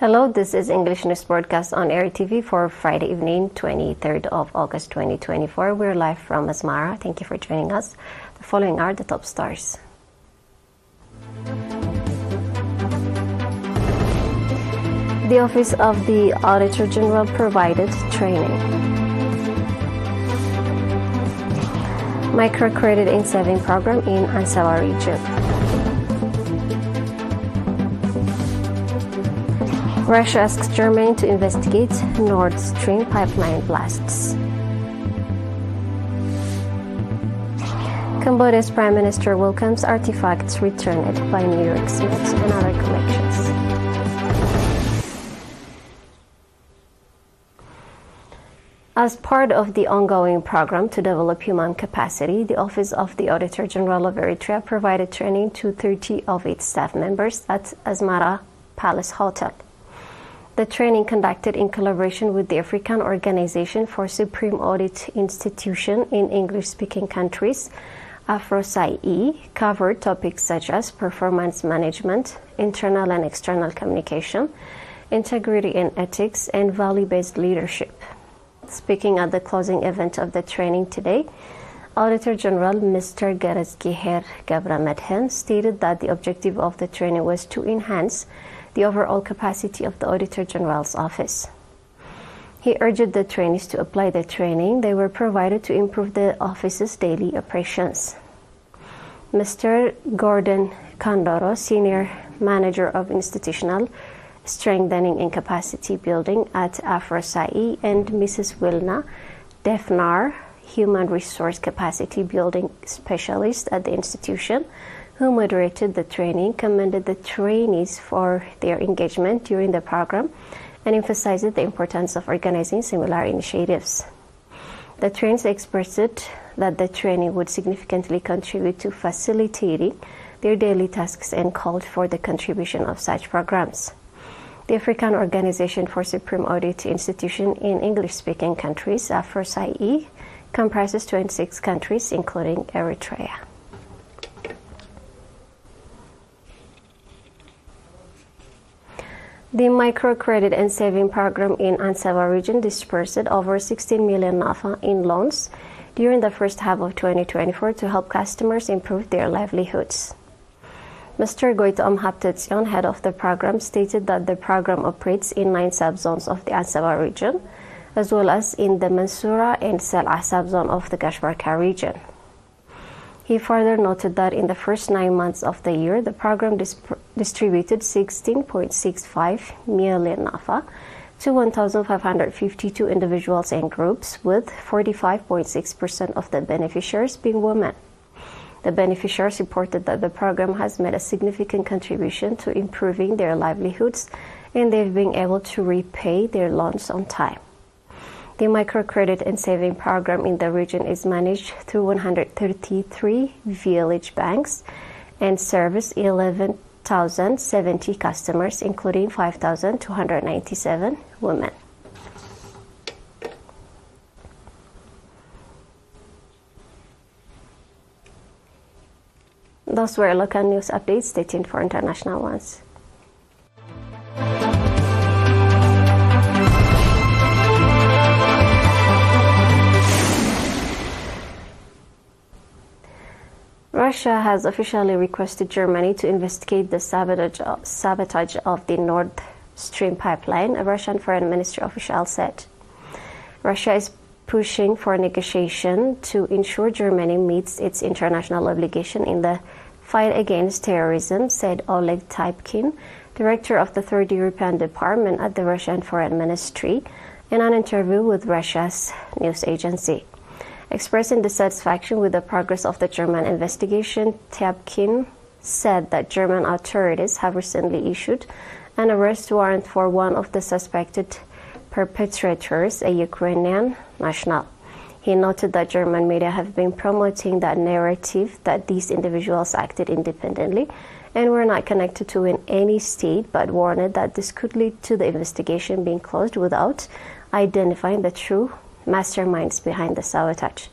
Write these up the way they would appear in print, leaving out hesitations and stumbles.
Hello, this is English News Broadcast on ERi-TV for Friday evening, 23rd of August 2024. We're live from Asmara. Thank you for joining us. The following are the top stars. The Office of the Auditor General provided training. Microcredit and Saving Program in Ansaba region. Russia asks Germany to investigate Nord Stream pipeline blasts. Cambodia's Prime Minister welcomes artifacts returned by New York Smiths and other collections. As part of the ongoing program to develop human capacity, the Office of the Auditor General of Eritrea provided training to 30 of its staff members at Asmara Palace Hotel. The training, conducted in collaboration with the African Organization for Supreme Audit Institution in English-speaking countries, ERi, covered topics such as performance management, internal and external communication, integrity and ethics, and value-based leadership. Speaking at the closing event of the training today, Auditor General Mr. Gerazgiher Gabramedhen stated that the objective of the training was to enhance the overall capacity of the Auditor General's office. He urged the trainees to apply the training they were provided to improve the office's daily operations. Mr. Gordon Kandoro, Senior Manager of Institutional Strengthening and Capacity Building at ERi, and Mrs. Wilna Defnar, Human Resource Capacity Building Specialist at the institution, who moderated the training, commended the trainees for their engagement during the program and emphasized the importance of organizing similar initiatives. The trainees expressed that the training would significantly contribute to facilitating their daily tasks and called for the contribution of such programs. The African Organization for Supreme Audit Institution in English-speaking countries, ERi, comprises 26 countries, including Eritrea. The Microcredit and Saving Program in Ansaba region dispersed over 16 million NAFA in loans during the first half of 2024 to help customers improve their livelihoods. Mr. Goitom Haptetsion, head of the program, stated that the program operates in 9 subzones of the Ansaba region, as well as in the Mansoura and Sel'a subzone of the Gashbarka region. He further noted that in the first 9 months of the year, the program distributed 16.65 million NAFA to 1,552 individuals and groups, with 45.6% of the beneficiaries being women. The beneficiaries reported that the program has made a significant contribution to improving their livelihoods, and they've been able to repay their loans on time. The Microcredit and Saving Program in the region is managed through 133 village banks and serves 11,070 customers, including 5,297 women. Those were local news updates. Stay tuned for international ones. Russia has officially requested Germany to investigate the sabotage of the Nord Stream pipeline, a Russian foreign ministry official said. Russia is pushing for negotiation to ensure Germany meets its international obligation in the fight against terrorism, said Oleg Typkin, director of the Third European Department at the Russian Foreign Ministry, in an interview with Russia's news agency. Expressing dissatisfaction with the progress of the German investigation, Typkin said that German authorities have recently issued an arrest warrant for one of the suspected perpetrators, a Ukrainian national. He noted that German media have been promoting that narrative that these individuals acted independently and were not connected to any state, but warned that this could lead to the investigation being closed without identifying the true masterminds behind the sabotage.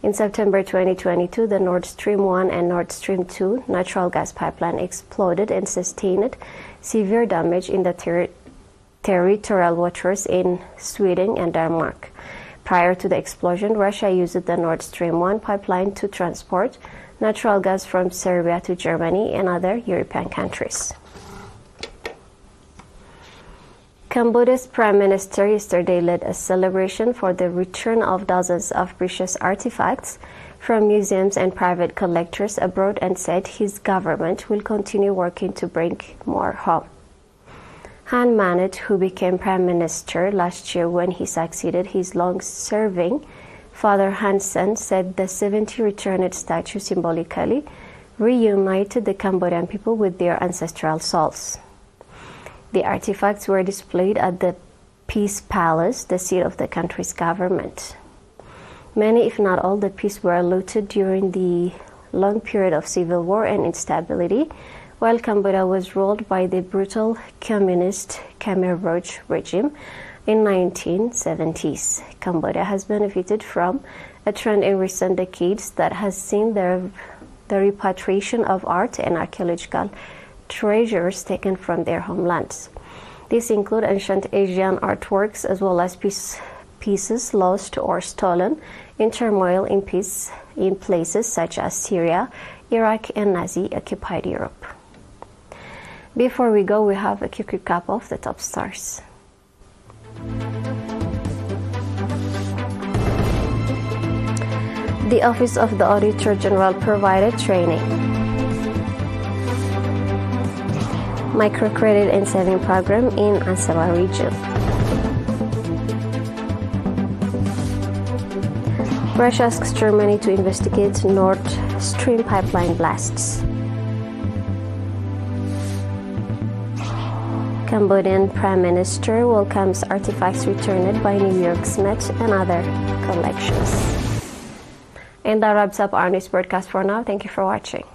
In September 2022, the Nord Stream 1 and Nord Stream 2 natural gas pipeline exploded and sustained severe damage in the territorial waters in Sweden and Denmark. Prior to the explosion, Russia used the Nord Stream 1 pipeline to transport natural gas from Serbia to Germany and other European countries. Cambodia's Prime Minister yesterday led a celebration for the return of dozens of precious artifacts from museums and private collectors abroad and said his government will continue working to bring more home. Han Manet, who became Prime Minister last year when he succeeded his long-serving father Han Sen, said the 70 returned statue symbolically reunited the Cambodian people with their ancestral souls. The artifacts were displayed at the Peace Palace, the seat of the country's government. Many, if not all, the pieces were looted during the long period of civil war and instability, while Cambodia was ruled by the brutal communist Khmer Rouge regime in 1970s. Cambodia has benefited from a trend in recent decades that has seen the repatriation of art and archaeological treasures taken from their homelands. These include ancient Asian artworks as well as pieces lost or stolen in turmoil in places such as Syria, Iraq, and Nazi-occupied Europe. Before we go, we have a quick recap of the top stars. The Office of the Auditor General provided training. Microcredit and saving program in Ansaba region. Russia asks Germany to investigate Nord Stream pipeline blasts. Cambodian Prime Minister welcomes artifacts returned by New York's Met and other collections. And that wraps up our news broadcast for now. Thank you for watching.